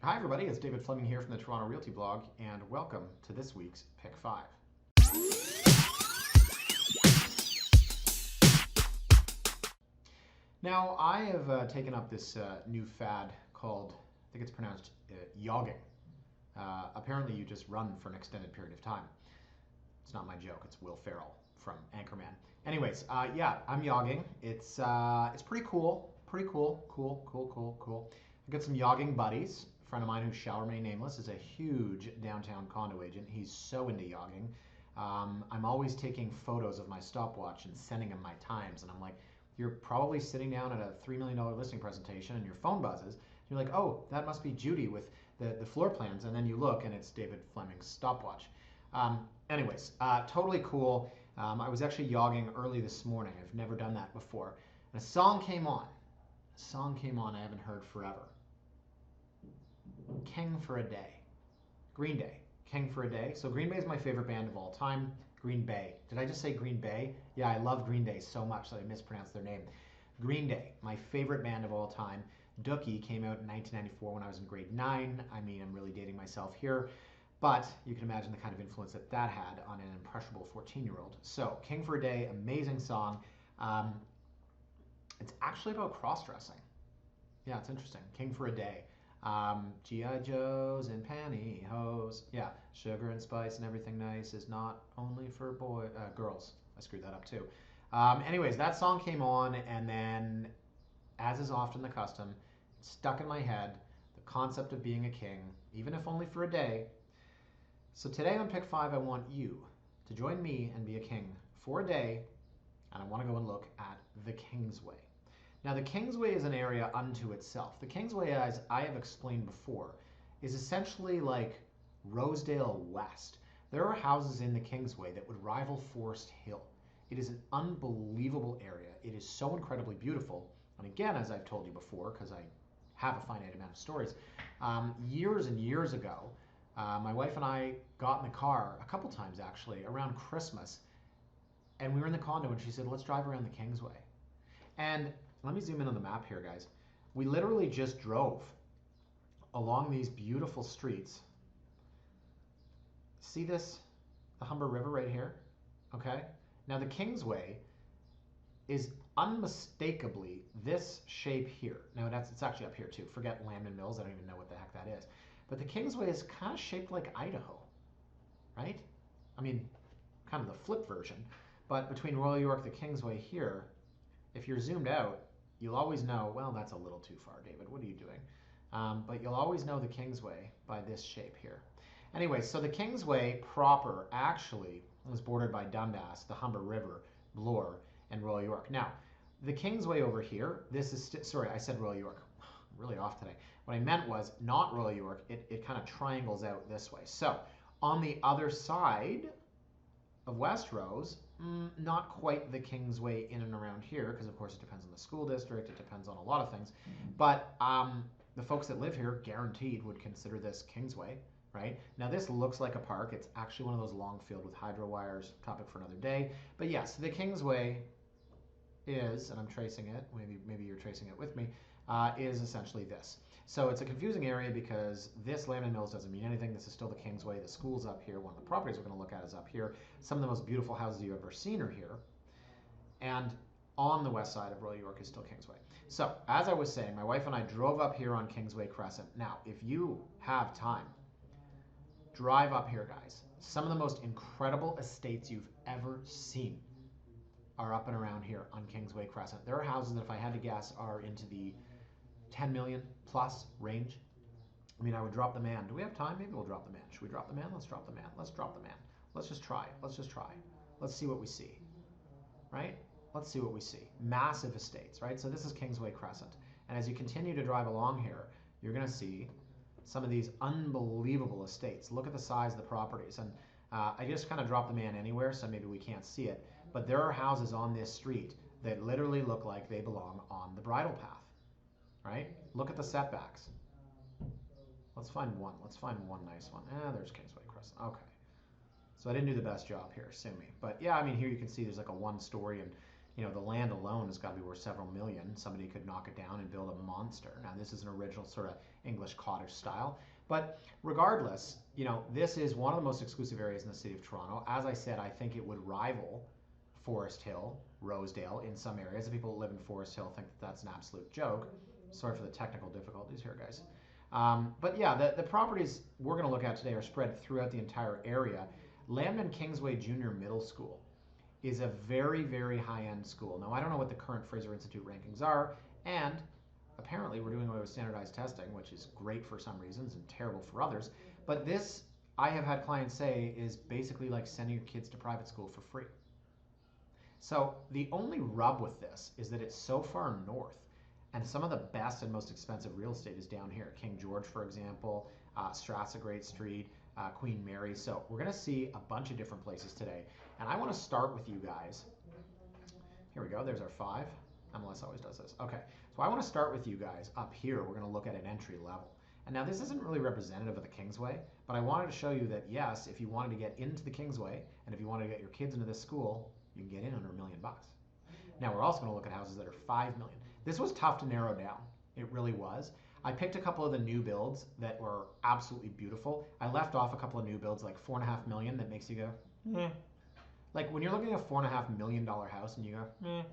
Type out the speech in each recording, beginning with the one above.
Hi everybody, it's David Fleming here from the Toronto Realty blog, and welcome to this week's Pick 5. Now, I have taken up this new fad called, I think it's pronounced yogging. Apparently you just run for an extended period of time. It's not my joke, it's Will Ferrell from Anchorman. Anyways, yeah, I'm yogging. It's pretty cool. Cool. I've got some yogging buddies. A friend of mine who shall remain nameless is a huge downtown condo agent. He's so into yogging. I'm always taking photos of my stopwatch and sending him my times, and I'm like, you're probably sitting down at a $3 million listing presentation and your phone buzzes. You're like, oh, that must be Judy with the floor plans, and then you look and it's David Fleming's stopwatch. Anyways, totally cool. I was actually yogging early this morning. I've never done that before. And a song came on. I haven't heard forever. King for a Day. Green Day. King for a Day. So Green Bay is my favorite band of all time. Green Bay. Did I just say Green Bay? Yeah, I love Green Day so much that I mispronounced their name. Green Day, my favorite band of all time. Dookie came out in 1994 when I was in grade 9. I mean, I'm really dating myself here. But you can imagine the kind of influence that that had on an impressionable 14-year-old. So, King for a Day, amazing song. It's actually about cross-dressing. Yeah, it's interesting. King for a Day. G.I. Joes and pantyhose. Yeah, sugar and spice and everything nice is not only for girls. I screwed that up too. Anyways, that song came on, and then, as is often the custom, it stuck in my head the concept of being a king, even if only for a day. So today on Pick 5, I want you to join me and be a king for a day, and I want to go and look at the Kingsway. Now, the Kingsway is an area unto itself. The Kingsway, as I have explained before, is essentially like Rosedale West. There are houses in the Kingsway that would rival Forest Hill. It is an unbelievable area. It is so incredibly beautiful. And again, as I've told you before, because I have a finite amount of stories, years and years ago, my wife and I got in the car a couple times actually around Christmas, and we were in the condo, and she said, let's drive around the Kingsway. And let me zoom in on the map here, guys. We literally just drove along these beautiful streets. See this? The Humber River right here? Okay? Now the Kingsway is unmistakably this shape here. Now it's actually up here too. Forget Landman Mills. I don't even know what the heck that is. But the Kingsway is kind of shaped like Idaho, right? I mean, kind of the flip version. But between Royal York, the Kingsway here, if you're zoomed out, you'll always know, well, that's a little too far, David. What are you doing? But you'll always know the Kingsway by this shape here. Anyway, so the Kingsway proper actually was bordered by Dundas, the Humber River, Bloor, and Royal York. Now, the Kingsway over here, this is, sorry, I said Royal York. I'm really off today. What I meant was not Royal York. It kind of triangles out this way. So on the other side of Westeros, not quite the Kingsway in and around here, because of course it depends on the school district, it depends on a lot of things, but the folks that live here guaranteed would consider this Kingsway, right? Now this looks like a park. It's actually one of those long field with hydro wires, topic for another day. But yes, the Kingsway is, and I'm tracing it, maybe you're tracing it with me, is essentially this. So it's a confusing area because this Landman Mills doesn't mean anything. This is still the Kingsway. The school's up here. One of the properties we're going to look at is up here. Some of the most beautiful houses you've ever seen are here. And on the west side of Royal York is still Kingsway. So as I was saying, my wife and I drove up here on Kingsway Crescent. Now, if you have time, drive up here, guys. Some of the most incredible estates you've ever seen are up and around here on Kingsway Crescent. There are houses that, if I had to guess, are into the 10 million plus range. I mean, I would drop the man. Do we have time? Maybe we'll drop the man. Should we drop the man? Let's drop the man. Let's drop the man. Let's just try. Let's see what we see, right? Let's see what we see. Massive estates, right? So this is Kingsway Crescent. And as you continue to drive along here, you're going to see some of these unbelievable estates. Look at the size of the properties. And I just kind of dropped the man anywhere, so maybe we can't see it. But there are houses on this street that literally look like they belong on the bridle path. Right? Look at the setbacks. Let's find one. Let's find one nice one. There's Kingsway Crescent. Okay. So I didn't do the best job here, sue me. But yeah, I mean, here you can see there's like a one story, and You know, the land alone has got to be worth several million. Somebody could knock it down and build a monster. Now, this is an original sort of English cottage style. But regardless, you know, this is one of the most exclusive areas in the city of Toronto. As I said, I think it would rival Forest Hill, Rosedale in some areas. The people that live in Forest Hill think that that's an absolute joke. Sorry for the technical difficulties here, guys. But yeah, the properties we're going to look at today are spread throughout the entire area. Lambton Kingsway Junior Middle School is a very, very high-end school. Now, I don't know what the current Fraser Institute rankings are, and apparently we're doing away with standardized testing, which is great for some reasons and terrible for others. But this, I have had clients say, is basically like sending your kids to private school for free. So the only rub with this is that it's so far north, and some of the best and most expensive real estate is down here. King George, for example, Strath Ave Street, Queen Mary. So we're going to see a bunch of different places today. And I want to start with you guys. Here we go. There's our 5. MLS always does this. Okay. So I want to start with you guys up here. We're going to look at an entry level. And now this isn't really representative of the Kingsway, but I wanted to show you that, yes, if you wanted to get into the Kingsway and if you wanted to get your kids into this school, you can get in under $1 million. Now we're also going to look at houses that are $5 million. This was tough to narrow down. It really was. I picked a couple of the new builds that were absolutely beautiful. I left off a couple of new builds like $4.5 million that makes you go, meh. Like when you're looking at a $4.5 million house and you go, meh,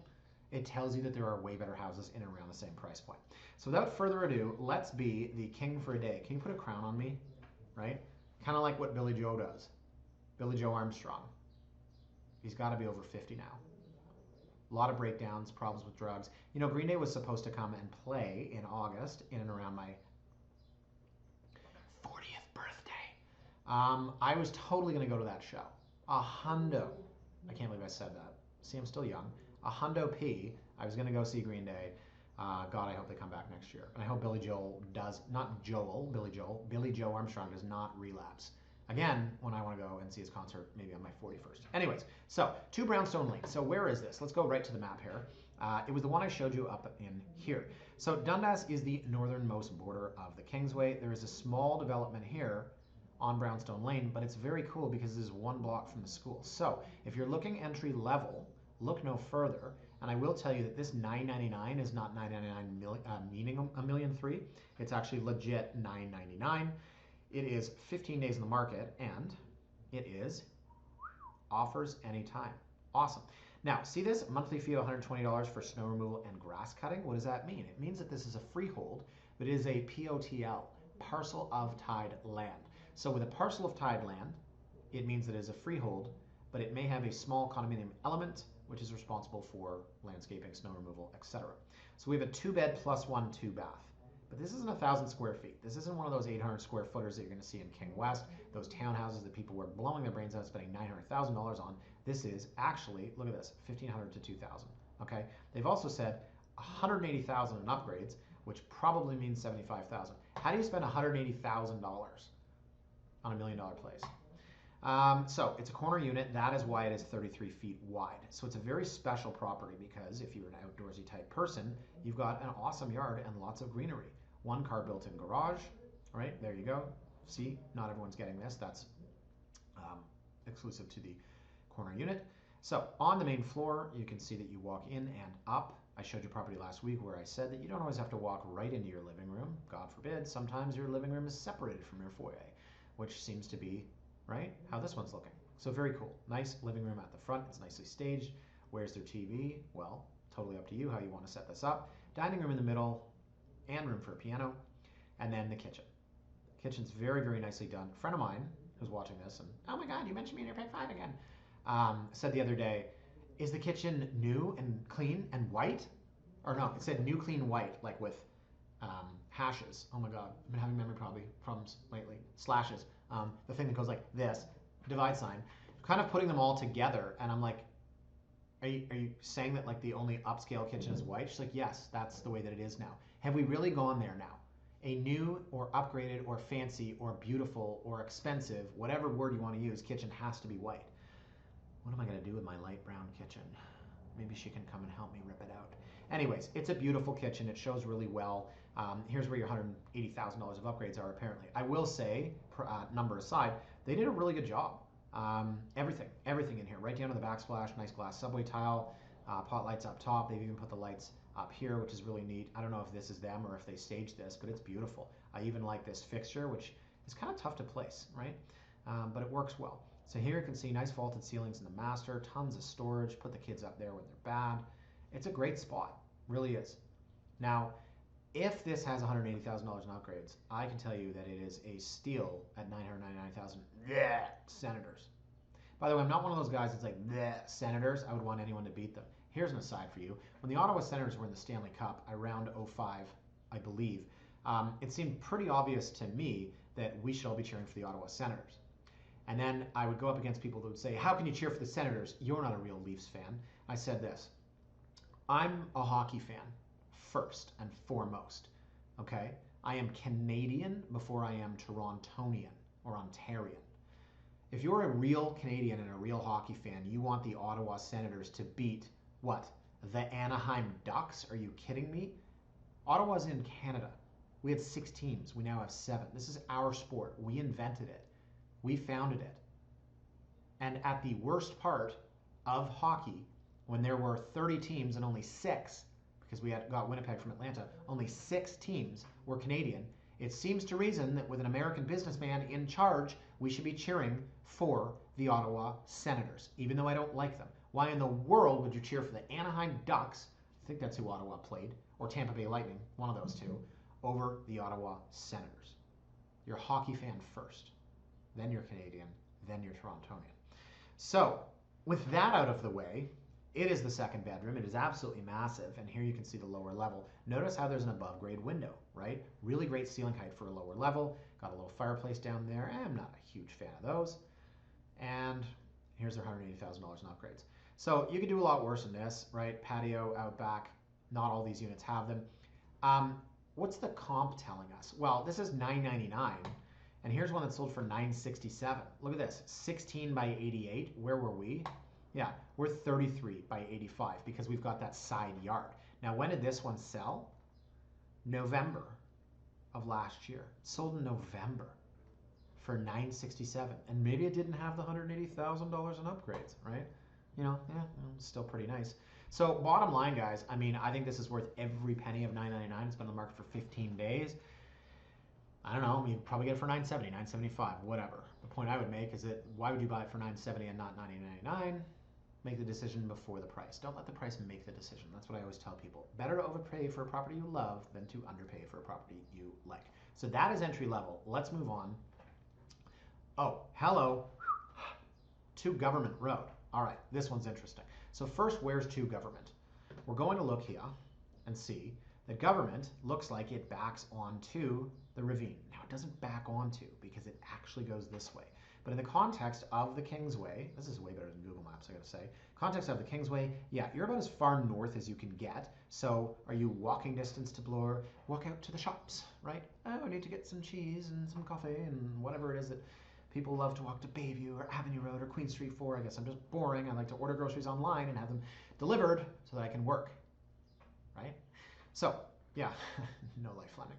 it tells you that there are way better houses in and around the same price point. So without further ado, let's be the king for a day. Can you put a crown on me? Right? Kind of like what Billy Joe does. Billy Joe Armstrong. He's got to be over 50 now. A lot of breakdowns, problems with drugs. You know, Green Day was supposed to come and play in August in and around my 40th birthday. I was totally going to go to that show. A hundo. I can't believe I said that. See, I'm still young. A hundo P. I was going to go see Green Day. God, I hope they come back next year. And I hope Billy Joel does, not Joel, Billy Joel, Billy Joe Armstrong does not relapse. Again, when I want to go and see his concert, maybe on my 41st. Anyways, so 2 Brownstone Lane. So where is this? Let's go right to the map here. It was the one I showed you up in here. So Dundas is the northernmost border of the Kingsway. There is a small development here on Brownstone Lane, but it's very cool because it is 1 block from the school. So if you're looking entry level, look no further. And I will tell you that this $999 is not $999 meaning $1.3 million. It's actually legit $999. It is 15 days in the market, and it is offers anytime. Awesome. Now, see this monthly fee of $120 for snow removal and grass cutting? What does that mean? It means that this is a freehold, but it is a POTL, parcel of tied land. So with a parcel of tied land, it means that it is a freehold, but it may have a small condominium element, which is responsible for landscaping, snow removal, etc. So we have a 2-bed plus 1 2-bath. But this isn't 1,000 square feet. This isn't one of those 800 square footers that you're going to see in King West, those townhouses that people were blowing their brains out spending $900,000 on. This is actually, look at this, $1,500 to $2,000. Okay. They've also said $180,000 in upgrades, which probably means $75,000. How do you spend $180,000 on $1 million place? So it's a corner unit. That is why it is 33 feet wide. So it's a very special property because if you're an outdoorsy type person, you've got an awesome yard and lots of greenery. 1 car built-in garage. All right, there you go. See, not everyone's getting this. That's exclusive to the corner unit. So on the main floor, you can see that you walk in and up. I showed you property last week where I said that you don't always have to walk right into your living room. God forbid, sometimes your living room is separated from your foyer, which seems to be right how this one's looking. So very cool. Nice living room at the front. It's nicely staged. Where's their TV? Well, totally up to you how you want to set this up. Dining room in the middle and room for a piano. And then the kitchen. Kitchen's very, very nicely done. A friend of mine who's watching this, and oh my God, you mentioned me in your Pick 5 again, said the other day, is the kitchen new and clean and white? Or no, it said new, clean, white, like with hashes. Oh my God, I've been having memory problems lately. Slashes. The thing that goes like this, divide sign. Kind of putting them all together, and I'm like, are you saying that like the only upscale kitchen is white? She's like, yes, that's the way that it is now. Have we really gone there now? A new or upgraded or fancy or beautiful or expensive, whatever word you want to use, kitchen has to be white. What am I going to do with my light brown kitchen? Maybe she can come and help me rip it out. Anyways, it's a beautiful kitchen. It shows really well. Here's where your $180,000 of upgrades are apparently. I will say, number aside, they did a really good job. Everything in here, right down to the backsplash, nice glass subway tile. Pot lights up top. They've even put the lights up here, which is really neat. I don't know if this is them or if they staged this, but it's beautiful. I even like this fixture, which is kind of tough to place, right? But it works well. So here you can see nice vaulted ceilings in the master, tons of storage, put the kids up there when they're bad. It's a great spot, really is. Now, if this has $180,000 in upgrades, I can tell you that it is a steal at $999,000. Yeah, Senators. By the way, I'm not one of those guys that's like, Senators. I would want anyone to beat them. Here's an aside for you. When the Ottawa Senators were in the Stanley Cup around 05, I believe, it seemed pretty obvious to me that we should all be cheering for the Ottawa Senators. And then I would go up against people that would say, how can you cheer for the Senators? You're not a real Leafs fan. I said this. I'm a hockey fan first and foremost, okay? I am Canadian before I am Torontonian or Ontarian. If you're a real Canadian and a real hockey fan, you want the Ottawa Senators to beat, what, the Anaheim Ducks? Are you kidding me? Ottawa's in Canada. We had 6 teams. We now have 7. This is our sport. We invented it. We founded it. And at the worst part of hockey, when there were 30 teams and only 6, because we had got Winnipeg from Atlanta, only 6 teams were Canadian, it seems to reason that with an American businessman in charge, we should be cheering for the Ottawa Senators, even though I don't like them. Why in the world would you cheer for the Anaheim Ducks, I think that's who Ottawa played, or Tampa Bay Lightning, one of those two, over the Ottawa Senators? You're a hockey fan first, then you're Canadian, then you're Torontonian. So, with that out of the way, it is the second bedroom. It is absolutely massive, and here you can see the lower level. Notice how there's an above grade window, right? Really great ceiling height for a lower level. Got a little fireplace down there. I'm not a huge fan of those. And here's their $180,000 in upgrades. So you could do a lot worse than this, right? Patio out back. Not all these units have them. What's the comp telling us? Well, this is $999, and here's one that sold for $967. Look at this, 16 by 88. Where were we? Yeah, we're 33 by 85 because we've got that side yard. Now, when did this one sell? November of last year. It sold in November for $967, and maybe it didn't have the $180,000 in upgrades, right? You know, yeah, still pretty nice. So bottom line, guys, I mean, I think this is worth every penny of $999. It's been on the market for 15 days. I don't know, you'd probably get it for $970, $975, whatever. The point I would make is that why would you buy it for $970 and not $999? Make the decision before the price. Don't let the price make the decision. That's what I always tell people. Better to overpay for a property you love than to underpay for a property you like. So that is entry level. Let's move on. Oh, hello. To Government Road. All right, this one's interesting. So first, where's to Government? We're going to look here and see that Government looks like it backs onto the ravine. Now, it doesn't back onto because it actually goes this way. But in the context of the Kingsway, this is way better than Google Maps, I gotta say. Context of the Kingsway, yeah, you're about as far north as you can get. So are you walking distance to Bloor? Walk out to the shops, right? Oh, I need to get some cheese and some coffee and whatever it is that people love to walk to Bayview or Avenue Road or Queen Street for. I guess I'm just boring. I like to order groceries online and have them delivered so that I can work, right? So, yeah, no life Fleming.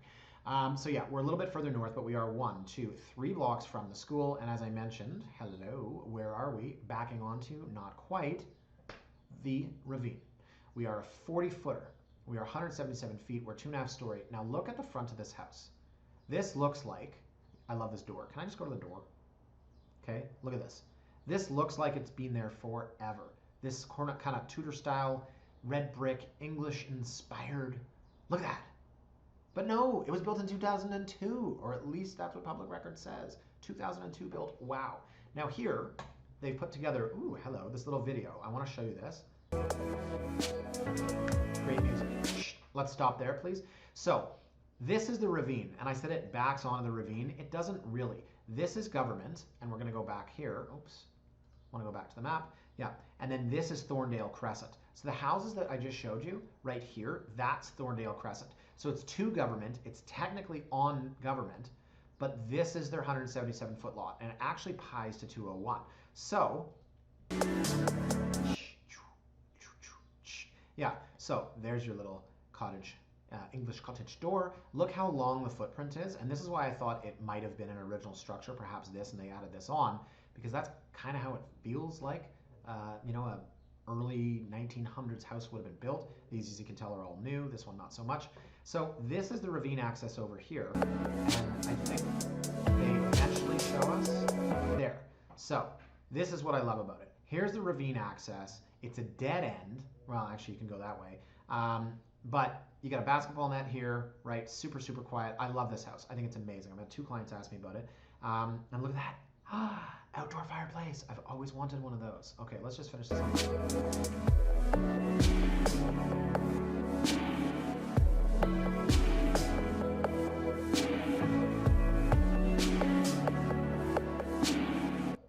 So yeah, we're a little bit further north, but we are 1, 2, 3 blocks from the school. And as I mentioned, hello, where are we? Backing onto, not quite, the ravine. We are a 40-footer. We are 177 feet. We're 2.5 story. Now look at the front of this house. This looks like, I love this door. Can I just go to the door? Okay, look at this. This looks like it's been there forever. This corner kind of Tudor style, red brick, English inspired. Look at that. But no, it was built in 2002, or at least that's what public record says. 2002 built, wow. Now here, they've put together, ooh, hello, this little video. I want to show you this. Great music. Shh, let's stop there, please. So, this is the ravine, and I said it backs onto the ravine. It doesn't really. This is Government, and we're gonna go back here. Oops, wanna go back to the map. Yeah, and then this is Thorndale Crescent. So the houses that I just showed you right here, that's Thorndale Crescent. So it's to Government, it's technically on Government, but this is their 177-foot lot, and it actually pies to 201. So, yeah, so there's your little cottage, English cottage door. Look how long the footprint is, and this is why I thought it might have been an original structure, perhaps this, and they added this on, because that's kind of how it feels like, you know, a early 1900s house would have been built. These, as you can tell, are all new. This one, not so much. So this is the ravine access over here. And I think they eventually show us there. So this is what I love about it. Here's the ravine access. It's a dead end. Well, actually, you can go that way. But you got a basketball net here, right? Super, super quiet. I love this house. I think it's amazing. I've had 2 clients ask me about it. And look at that. Outdoor fireplace. I've always wanted one of those. Okay, let's just finish this up.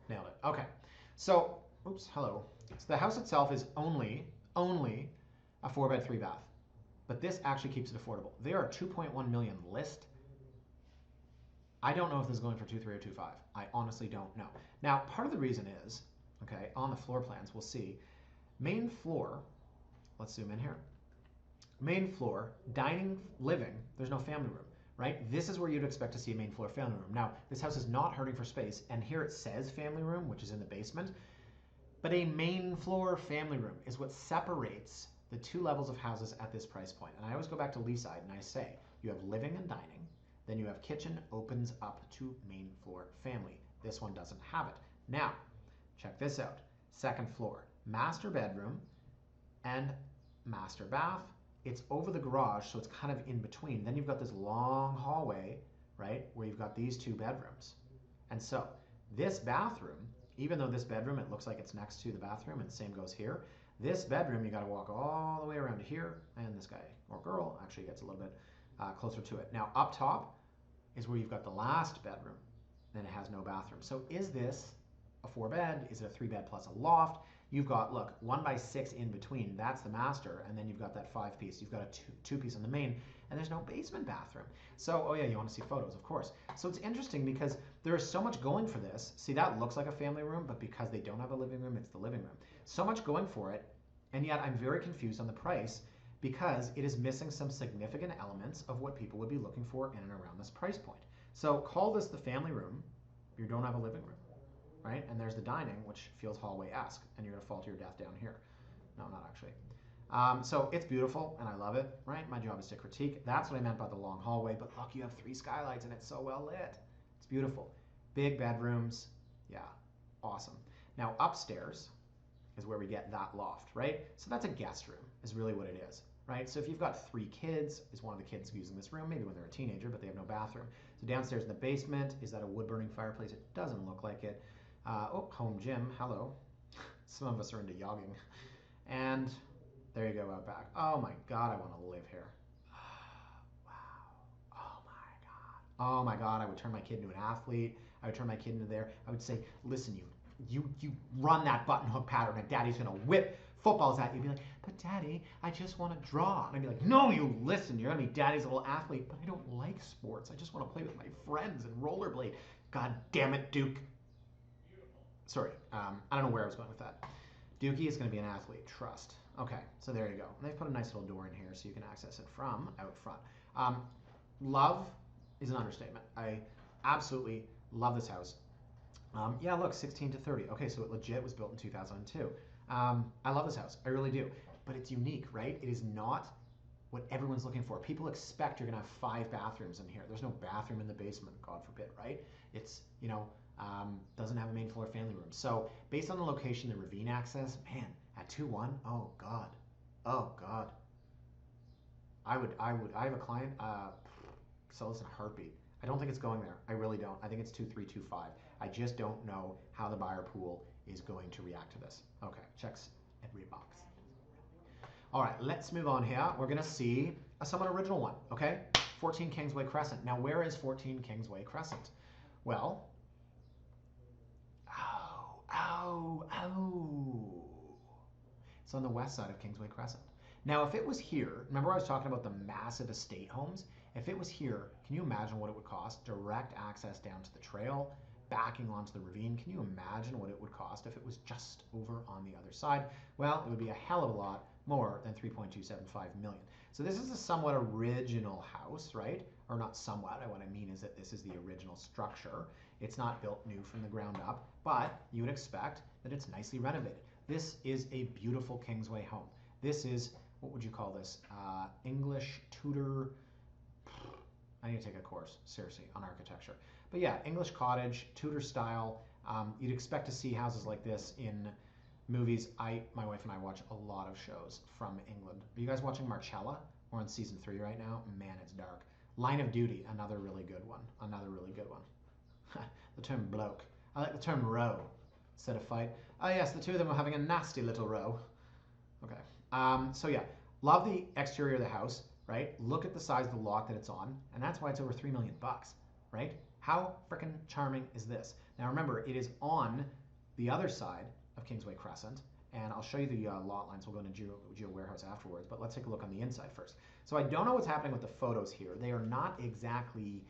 Nailed it. Okay. So, oops, hello. So the house itself is only a 4-bed, 3-bath. But this actually keeps it affordable. They are 2.1 million list. I don't know if this is going for 2.3 or 2.5. I honestly don't know. Now, part of the reason is, okay, on the floor plans, we'll see, main floor, let's zoom in here. Main floor, dining, living, there's no family room, right? This is where you'd expect to see a main floor family room. Now, this house is not hurting for space, and here it says family room, which is in the basement, but a main floor family room is what separates the 2 levels of houses at this price point. And I always go back to Leaside and I say, you have living and dining, then you have kitchen opens up to main floor family. This one doesn't have it. Now, check this out. 2nd floor, master bedroom and master bath. It's over the garage, so it's kind of in between. Then you've got this long hallway, right, where you've got these 2 bedrooms. And so this bathroom, even though this bedroom, it looks like it's next to the bathroom, and the same goes here, this bedroom, you got to walk all the way around to here, and this guy or girl actually gets a little bit closer to it. Now, up top is where you've got the last bedroom, then it has no bathroom. So is this a 4-bed? Is it a 3-bed plus a loft? You've got, look, 1x6 in between. That's the master, and then you've got that 5-piece. You've got a 2-piece on the main, and there's no basement bathroom. So, oh yeah, you want to see photos, of course. So it's interesting because there is so much going for this. See, that looks like a family room, but because they don't have a living room, it's the living room. So much going for it, and yet I'm very confused on the price because it is missing some significant elements of what people would be looking for in and around this price point. So call this the family room. You don't have a living room, right? And there's the dining, which feels hallway-esque, and you're gonna fall to your death down here. No, not actually. So it's beautiful, and I love it, right? My job is to critique. That's what I meant by the long hallway, but look, you have 3 skylights, and it's so well lit. It's beautiful. Big bedrooms, yeah, awesome. Now upstairs is where we get that loft, right? So that's a guest room, is really what it is, right? So if you've got 3 kids, is one of the kids using this room, maybe when they're a teenager, but they have no bathroom. So downstairs in the basement, is that a wood-burning fireplace? It doesn't look like it. Oh, home gym, hello. Some of us are into jogging. And there you go out back. Oh my God, I want to live here. Wow. Oh my God. Oh my God, I would turn my kid into an athlete. I would turn my kid into there. I would say, listen, you run that button hook pattern and daddy's gonna whip footballs at you. You'd be like, but daddy, I just want to draw. And I'd be like, no, you listen, you're gonna be daddy's little athlete, but I don't like sports. I just want to play with my friends and rollerblade. God damn it, Duke. Sorry, I don't know where I was going with that. Dookie is going to be an athlete, trust. Okay, so there you go. And they've put a nice little door in here so you can access it from out front. Love is an understatement. I absolutely love this house. Yeah, look, 16 to 30. Okay, so it legit was built in 2002. I love this house, I really do. But it's unique, right? It is not what everyone's looking for. People expect you're going to have 5 bathrooms in here. There's no bathroom in the basement, God forbid, right? It's, you know, doesn't have a main floor family room. So based on the location, the ravine access, man, at 2.1, oh God, oh God. I have a client, sell this in a heartbeat. I don't think it's going there. I really don't. I think it's 2.3, 2.5. I just don't know how the buyer pool is going to react to this. Okay, checks every box. All right, let's move on here. We're gonna see a somewhat original one, okay? 14 Kingsway Crescent. Now, where is 14 Kingsway Crescent? Well, it's on the west side of Kingsway Crescent. Now, if it was here, remember I was talking about the massive estate homes? If it was here, can you imagine what it would cost? Direct access down to the trail, backing onto the ravine. Can you imagine what it would cost if it was just over on the other side? Well, it would be a hell of a lot more than 3.275 million. So this is a somewhat original house, right? Or not somewhat, what I mean is that this is the original structure. It's not built new from the ground up, but you would expect that it's nicely renovated. This is a beautiful Kingsway home. This is, what would you call this? English Tudor. I need to take a course, seriously, on architecture. But yeah, English cottage, Tudor style. You'd expect to see houses like this in movies. My wife and I watch a lot of shows from England. Are you guys watching Marcella? We're on season 3 right now. Man, it's dark. Line of Duty, another really good one. Another really good one. The term bloke. I like the term row instead of fight. Oh yes, the two of them are having a nasty little row. Okay. So yeah, love the exterior of the house, right? Look at the size of the lot that it's on, and that's why it's over $3 million, right? How freaking charming is this? Now remember, it is on the other side of Kingsway Crescent, and I'll show you the lot lines. We'll go into Geo Warehouse afterwards, but let's take a look on the inside first. So I don't know what's happening with the photos here. They are not exactly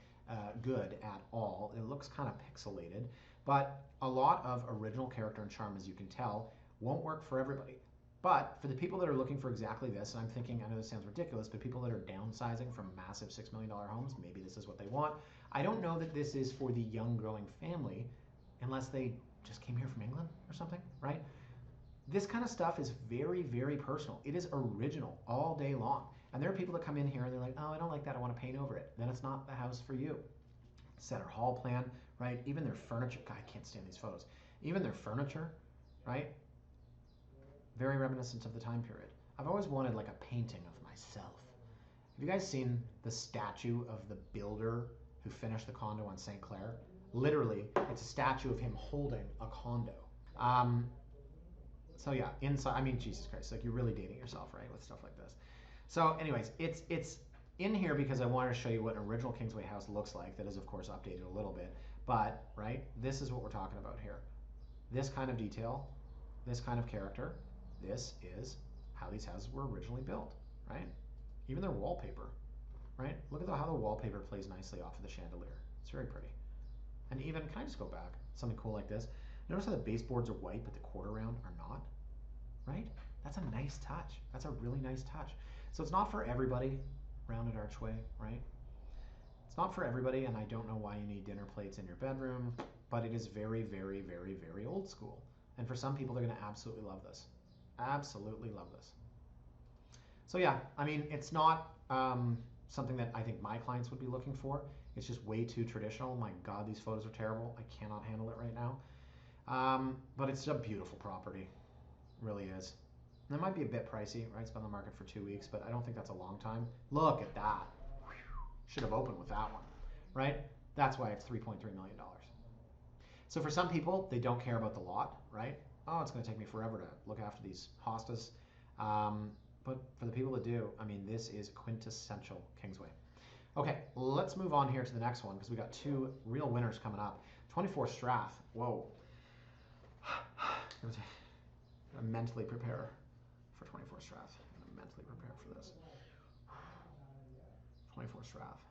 good at all. It looks kind of pixelated, but a lot of original character and charm, as you can tell, won't work for everybody. But for the people that are looking for exactly this, and I'm thinking, I know this sounds ridiculous, but people that are downsizing from massive $6 million homes, maybe this is what they want. I don't know that this is for the young growing family, unless they just came here from England or something, right? This kind of stuff is very, very personal. It is original all day long. And there are people that come in here and they're like, oh, I don't like that, I want to paint over it. Then it's not the house for you. Center hall plan, right? Even their furniture, God, I can't stand these photos. Even their furniture, right? Very reminiscent of the time period. I've always wanted like a painting of myself. Have you guys seen the statue of the builder who finished the condo on St. Clair? Literally, it's a statue of him holding a condo. So yeah, inside, I mean, Jesus Christ, like you're really dating yourself, right, with stuff like this. So anyways, it's in here because I wanted to show you what an original Kingsway house looks like. That is, of course, updated a little bit. But, right, this is what we're talking about here. This kind of detail, this kind of character, this is how these houses were originally built, right? Even their wallpaper, right? Look at how the wallpaper plays nicely off of the chandelier. It's very pretty. And even, can I just go back? Something cool like this. Notice how the baseboards are white, but the quarter round are not, right? That's a nice touch. That's a really nice touch. So it's not for everybody, rounded archway, right? It's not for everybody, and I don't know why you need dinner plates in your bedroom, but it is very, very, very, very old school. And for some people, they're going to absolutely love this. Absolutely love this. So yeah, I mean, it's not something that I think my clients would be looking for. It's just way too traditional. My God, these photos are terrible. I cannot handle it right now. But it's a beautiful property. It really is. And it might be a bit pricey, right? It's been on the market for 2 weeks, but I don't think that's a long time. Look at that. Should have opened with that one, right? That's why it's $3.3 million. So for some people, they don't care about the lot, right? Oh, it's going to take me forever to look after these hostas. But for the people that do, I mean, this is quintessential Kingsway. Okay, let's move on here to the next one because we got two real winners coming up. 24 Strath. Whoa. I'm gonna mentally prepare for 24 Strath. I'm gonna mentally prepare for this. 24 Strath.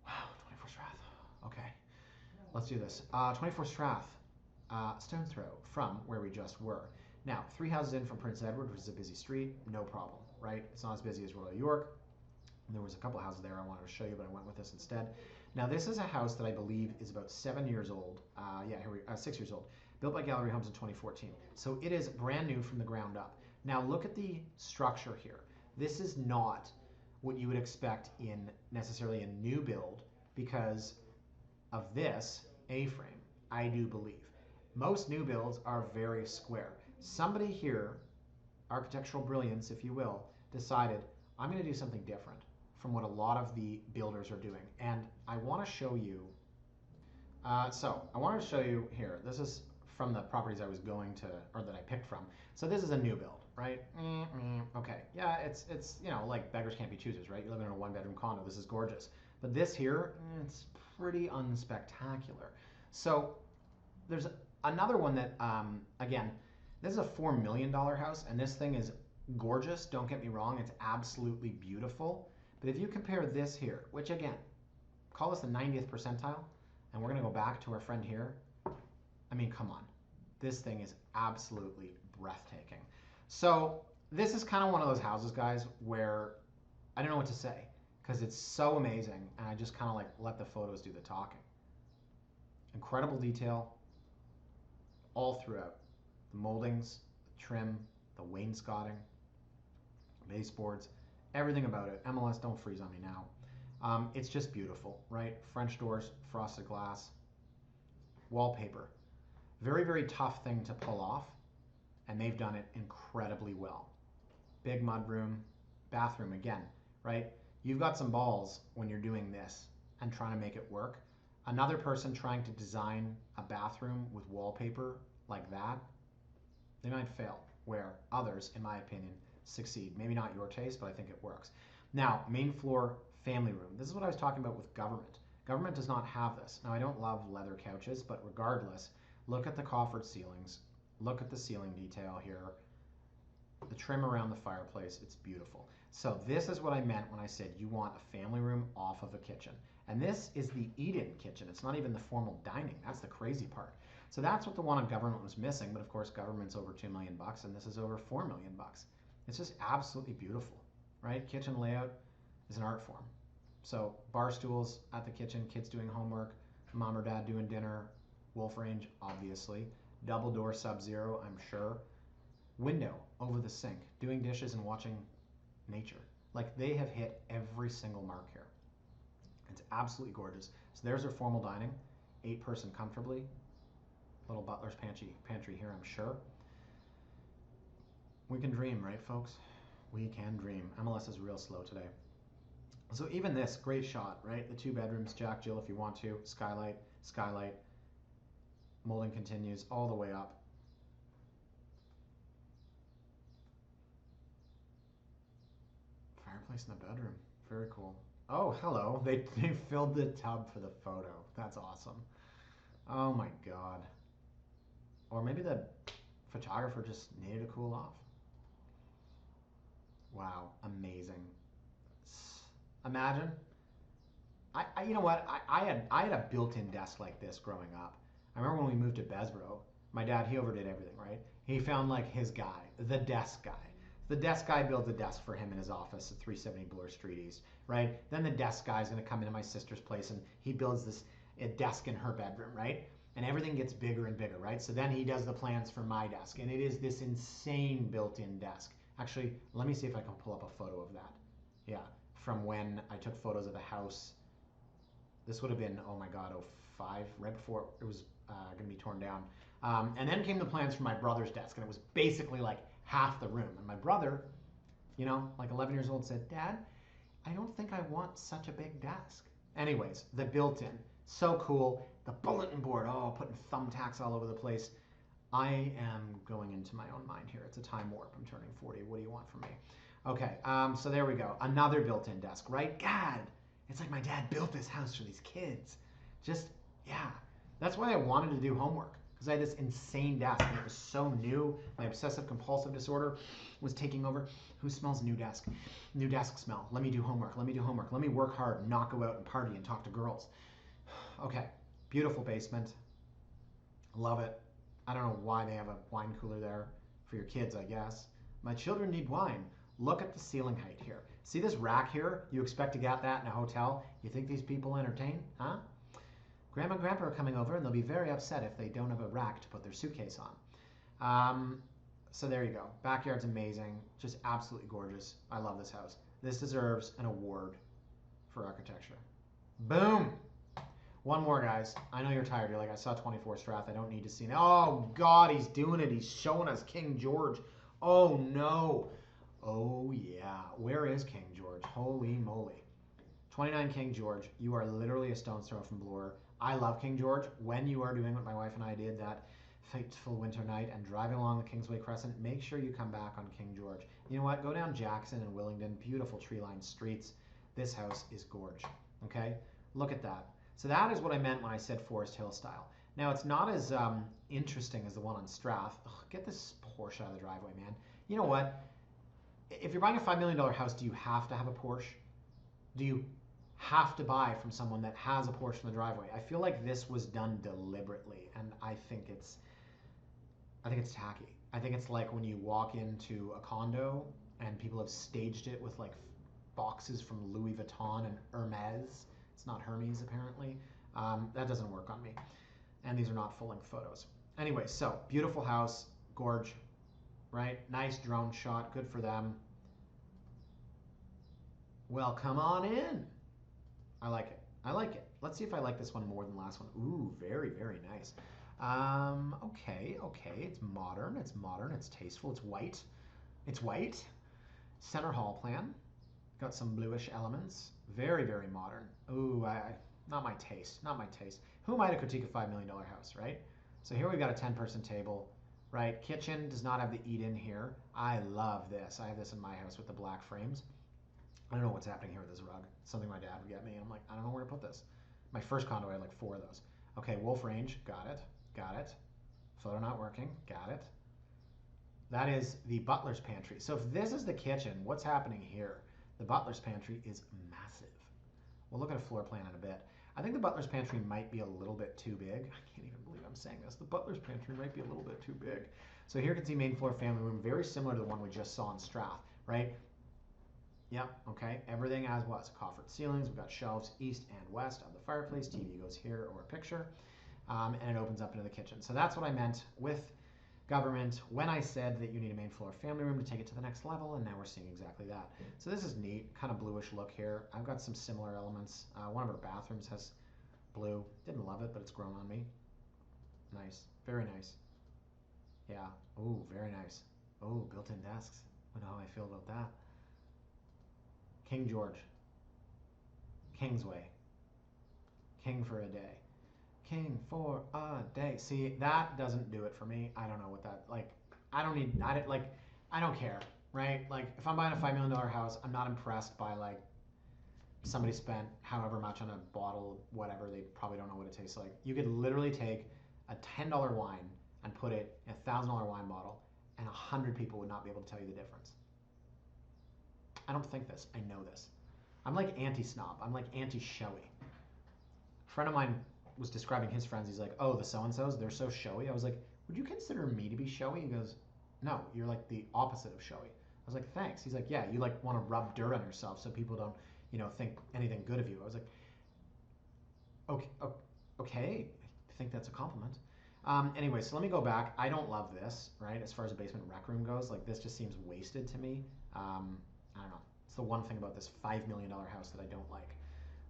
Wow, 24 Strath. Okay, let's do this. 24 Strath, stone's throw from where we just were. Now, 3 houses in from Prince Edward, which is a busy street, no problem, right? It's not as busy as Royal York. And there was a couple of houses there I wanted to show you, but I went with this instead. Now, this is a house that I believe is about 7 years old. 6 years old. Built by Gallery Homes in 2014. So it is brand new from the ground up. Now, look at the structure here. This is not what you would expect in necessarily a new build because of this A-frame, I do believe. Most new builds are very square. Somebody here, architectural brilliance, if you will, decided, I'm going to do something different from what a lot of the builders are doing. And I want to show you, I wanted to show you here, this is from the properties I was going to, or that I picked from. So this is a new build, right? Okay, yeah, it's you know, like beggars can't be choosers, right? You're living in a 1-bedroom condo, this is gorgeous. But this here, it's pretty unspectacular. So there's another one that, again, this is a $4 million house, and this thing is gorgeous, don't get me wrong, it's absolutely beautiful. But if you compare this here, which again, call this the 90th percentile, and we're gonna go back to our friend here, I mean, come on. This thing is absolutely breathtaking. So this is kind of one of those houses, guys, where I don't know what to say because it's so amazing, and I just kind of like let the photos do the talking. Incredible detail all throughout. The moldings, trim, the wainscoting, baseboards, everything about it. MLS, don't freeze on me now. It's just beautiful, right? French doors, frosted glass, wallpaper. Very, very tough thing to pull off, and they've done it incredibly well. Big mudroom, bathroom again, right? You've got some balls when you're doing this and trying to make it work. Another person trying to design a bathroom with wallpaper like that, they might fail, where others, in my opinion, succeed. Maybe not your taste, but I think it works. Now, main floor family room. This is what I was talking about with government. Government does not have this. Now, I don't love leather couches, but regardless, look at the coffered ceilings. Look at the ceiling detail here. The trim around the fireplace, it's beautiful. So this is what I meant when I said you want a family room off of a kitchen. And this is the eat-in kitchen. It's not even the formal dining. That's the crazy part. So that's what the one on government was missing, but of course government's over $2 million and this is over $4 million. It's just absolutely beautiful, right? Kitchen layout is an art form. So bar stools at the kitchen, kids doing homework, mom or dad doing dinner, wolf range, obviously. Double door Sub-Zero, I'm sure. Window over the sink, doing dishes and watching nature. Like they have hit every single mark here. It's absolutely gorgeous. So there's our formal dining, 8-person comfortably. Little butler's pantry here, I'm sure. We can dream, right, folks? We can dream. MLS is real slow today. So even this, great shot, right? The 2 bedrooms, Jack, Jill, if you want to. Skylight, skylight. Molding continues all the way up. Fireplace in the bedroom. Very cool. Oh, hello. They filled the tub for the photo. That's awesome. Oh my God. Or maybe the photographer just needed to cool off. Wow, amazing. Imagine. You know what? I had a built-in desk like this growing up. I remember when we moved to Besborough, my dad, he overdid everything, right? He found like his guy, the desk guy. The desk guy builds a desk for him in his office at 370 Bloor Street East, right? Then the desk guy is going to come into my sister's place and he builds this a desk in her bedroom, right? And everything gets bigger and bigger, right? So then he does the plans for my desk, and it is this insane built-in desk. Actually, let me see if I can pull up a photo of that. Yeah, from when I took photos of the house. This would have been, oh my God, 05, right before it was going to be torn down. And then came the plans for my brother's desk, and it was basically like half the room. And my brother, you know, like 11 years old, said, "Dad, I don't think I want such a big desk." Anyways, the built-in, so cool. The bulletin board, oh, putting thumbtacks all over the place. I am going into my own mind here. It's a time warp. I'm turning 40. What do you want from me? Okay, so there we go. Another built-in desk, right? God, it's like my dad built this house for these kids. Just, yeah. That's why I wanted to do homework, because I had this insane desk, and it was so new. My obsessive-compulsive disorder was taking over. Who smells new desk? New desk smell. Let me do homework. Let me do homework. Let me work hard, not go out and party and talk to girls. Okay, beautiful basement. Love it. I don't know why they have a wine cooler there for your kids, I guess. My children need wine. Look at the ceiling height here. See this rack here? You expect to get that in a hotel? You think these people entertain? Huh? Grandma and Grandpa are coming over, and they'll be very upset if they don't have a rack to put their suitcase on. So there you go. Backyard's amazing. Just absolutely gorgeous. I love this house. This deserves an award for architecture. Boom! One more, guys. I know you're tired. You're like, I saw 24 Strath. I don't need to see it. Oh, God, he's doing it. He's showing us King George. Oh, no. Oh, yeah. Where is King George? Holy moly. 29 King George. You are literally a stone's throw from Bloor. I love King George. When you are doing what my wife and I did that fateful winter night and driving along the Kingsway Crescent, make sure you come back on King George. You know what? Go down Jackson and Willingdon. Beautiful tree-lined streets. This house is gorge. Okay? Look at that. So that is what I meant when I said Forest Hill style. Now, it's not as interesting as the one on Strath. Ugh, get this Porsche out of the driveway, man. You know what? If you're buying a $5 million house, do you have to have a Porsche? Do you have to buy from someone that has a Porsche in the driveway? I feel like this was done deliberately, and I think it's tacky. I think it's like when you walk into a condo and people have staged it with like boxes from Louis Vuitton and Hermes. It's not Hermes, apparently. That doesn't work on me. And these are not full-length photos. Anyway, so beautiful house, gorge. right? Nice drone shot. Good for them. Well, come on in. I like it. I like it. Let's see if I like this one more than the last one. Ooh, very, very nice. Okay, okay. It's modern. It's modern. It's tasteful. It's white. It's white. Center hall plan. Got some bluish elements. Very, very modern. Ooh, not my taste. Not my taste. Who am I to critique a $5 million house, right? So here we've got a 10-person table, right? Kitchen does not have the eat-in here. I love this. I have this in my house with the black frames. I don't know what's happening here with this rug. It's something my dad would get me, and I'm like, I don't know where to put this. My first condo, I had like 4 of those. Okay, wolf range, got it, got it. Photo not working, got it. That is the butler's pantry. So if this is the kitchen, what's happening here? The butler's pantry is massive. We'll look at a floor plan in a bit. I think the butler's pantry might be a little bit too big. I can't even believe I'm saying this. The butler's pantry might be a little bit too big. So here you can see main floor family room, very similar to the one we just saw in Strath, right? Yep, okay, everything as was. Coffered ceilings, we've got shelves east and west of the fireplace. TV goes here or a picture, and it opens up into the kitchen. So that's what I meant with government when I said that you need a main floor family room to take it to the next level, and now we're seeing exactly that. So this is neat, kind of bluish look here. I've got some similar elements. One of our bathrooms has blue. Didn't love it, but it's grown on me. Nice, very nice. Yeah, ooh, very nice. Oh, built-in desks. I know how I feel about that. King George, Kingsway, King for a day, King for a day. See, that doesn't do it for me. I don't know what that, like, I don't care, right? Like, if I'm buying a $5 million house, I'm not impressed by, like, somebody spent however much on a bottle, whatever, they probably don't know what it tastes like. You could literally take a $10 wine and put it in a $1,000 wine bottle, and 100 people would not be able to tell you the difference. I don't think this. I know this. I'm like anti-snob. I'm like anti-showy. A friend of mine was describing his friends. He's like, oh, the so-and-sos, they're so showy. I was like, would you consider me to be showy? He goes, no, you're like the opposite of showy. I was like, thanks. He's like, yeah, you like want to rub dirt on yourself so people don't, think anything good of you. I was like, okay. I think that's a compliment. Anyway, so let me go back. I don't love this, right? As far as a basement rec room goes, like this just seems wasted to me. I don't know. It's the one thing about this $5 million house that I don't like.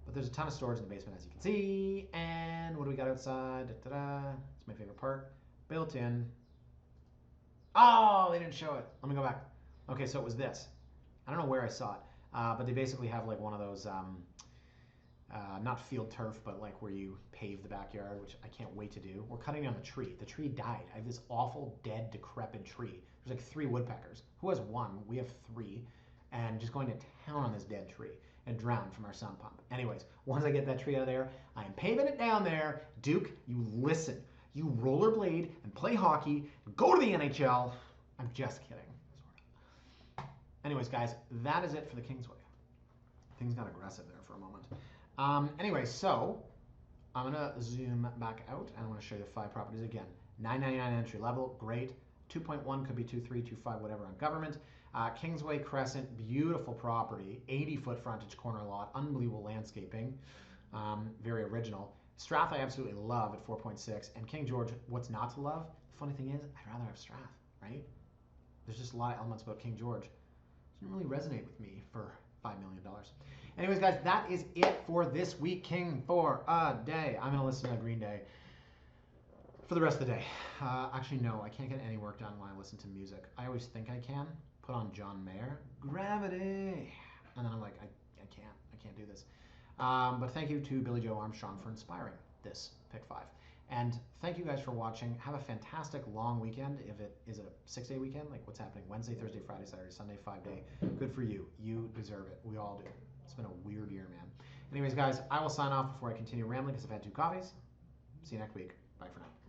But there's a ton of storage in the basement, as you can see. And what do we got outside? Da-da-da. It's my favorite part. Built in. Oh, they didn't show it. Let me go back. Okay, so it was this. I don't know where I saw it, but they basically have like one of those, not field turf, but like where you pave the backyard, which I can't wait to do. We're cutting down the tree. The tree died. I have this awful, dead, decrepit tree. There's like 3 woodpeckers. Who has 1? We have 3. And just going to town on this dead tree and drowned from our sump pump. Anyways, once I get that tree out of there, I am paving it down there. Duke, you listen. You rollerblade and play hockey, and go to the NHL. I'm just kidding. Sort of. Anyways, guys, that is it for the Kingsway. Things got aggressive there for a moment. Anyway, so I'm going to zoom back out, and I'm going to show you the 5 properties again. $999 entry level, great. 2.1 could be 2.3, 2.5, whatever on government. Kingsway Crescent, beautiful property, 80-foot frontage corner lot, unbelievable landscaping, very original. Strath I absolutely love at 4.6, and King George, what's not to love? The funny thing is, I'd rather have Strath, right? There's just a lot of elements about King George. It didn't really resonate with me for $5 million. Anyways, guys, that is it for this week. King for a day. I'm going to listen to Green Day for the rest of the day. Actually, no, I can't get any work done when I listen to music. I always think I can. Put on John Mayer, Gravity, and then I'm like, I can't do this. But thank you to Billy Joe Armstrong for inspiring this pick 5. And thank you guys for watching. Have a fantastic long weekend. If it is a 6-day weekend, like what's happening Wednesday, Thursday, Friday, Saturday, Sunday, 5-day. Good for you. You deserve it. We all do. It's been a weird year, man. Anyways, guys, I will sign off before I continue rambling because I've had 2 coffees. See you next week. Bye for now.